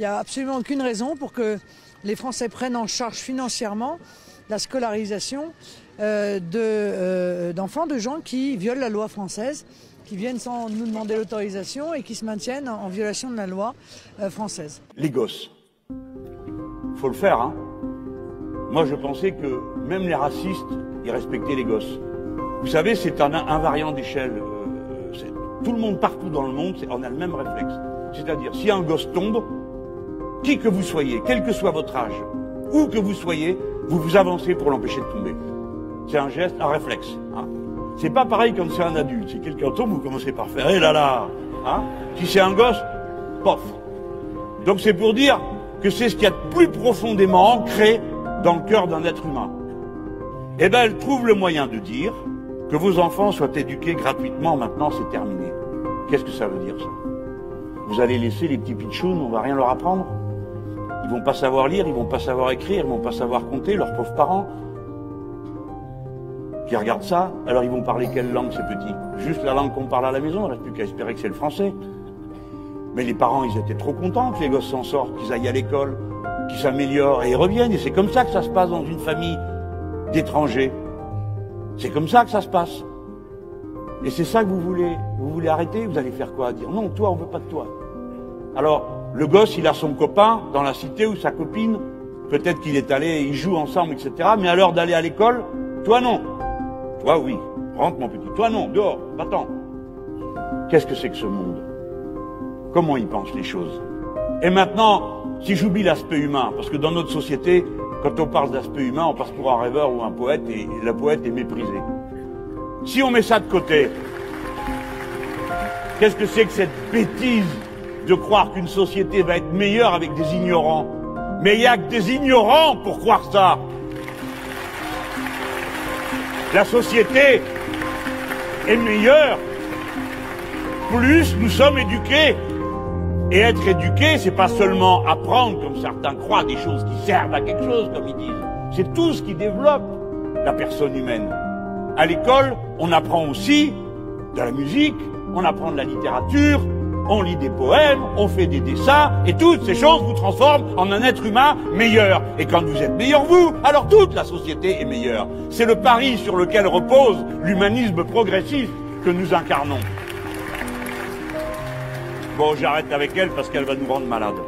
Il n'y a absolument aucune raison pour que les Français prennent en charge financièrement la scolarisation d'enfants, de gens qui violent la loi française, qui viennent sans nous demander l'autorisation et qui se maintiennent en violation de la loi française. Les gosses, faut le faire, hein. Moi, je pensais que même les racistes, ils respectaient les gosses. Vous savez, c'est un invariant d'échelle. Tout le monde, partout dans le monde, on a le même réflexe. C'est-à-dire, si un gosse tombe, qui que vous soyez, quel que soit votre âge, où que vous soyez, vous vous avancez pour l'empêcher de tomber. C'est un geste, un réflexe. Hein. C'est pas pareil quand c'est un adulte. Si quelqu'un tombe, vous commencez par faire « Eh là là !» hein. Si c'est un gosse, pof. Donc c'est pour dire que c'est ce qu'il y a de plus profondément ancré dans le cœur d'un être humain. Eh bien, elle trouve le moyen de dire que vos enfants soient éduqués gratuitement, maintenant c'est terminé. Qu'est-ce que ça veut dire, ça? Vous allez laisser les petits pitchouns, on va rien leur apprendre? Ils vont pas savoir lire, ils vont pas savoir écrire, ils vont pas savoir compter, leurs pauvres parents. Qui regardent ça, alors ils vont parler quelle langue, ces petits? Juste la langue qu'on parle à la maison, il ne reste plus qu'à espérer que c'est le français. Mais les parents, ils étaient trop contents que les gosses s'en sortent, qu'ils aillent à l'école, qu'ils s'améliorent, et ils reviennent. Et c'est comme ça que ça se passe dans une famille d'étrangers. C'est comme ça que ça se passe. Et c'est ça que vous voulez arrêter? Vous allez faire quoi? Dire non, toi, on veut pas de toi. Alors, le gosse, il a son copain dans la cité ou sa copine. Peut-être qu'il est allé, ils jouent ensemble, etc. Mais à l'heure d'aller à l'école, toi non. Toi oui. Rentre mon petit. Toi non, dehors, va-t'en. Qu'est-ce que c'est que ce monde? Comment ils pensent les choses? Et maintenant, si j'oublie l'aspect humain, parce que dans notre société, quand on parle d'aspect humain, on passe pour un rêveur ou un poète, et le poète est méprisé. Si on met ça de côté, qu'est-ce que c'est que cette bêtise de croire qu'une société va être meilleure avec des ignorants? Mais il n'y a que des ignorants pour croire ça. La société est meilleure plus nous sommes éduqués. Et être éduqué, c'est pas seulement apprendre, comme certains croient, des choses qui servent à quelque chose, comme ils disent. C'est tout ce qui développe la personne humaine. À l'école, on apprend aussi de la musique, on apprend de la littérature, on lit des poèmes, on fait des dessins, et toutes ces choses vous transforment en un être humain meilleur. Et quand vous êtes meilleur vous, alors toute la société est meilleure. C'est le pari sur lequel repose l'humanisme progressiste que nous incarnons. Bon, j'arrête avec elle parce qu'elle va nous rendre malades.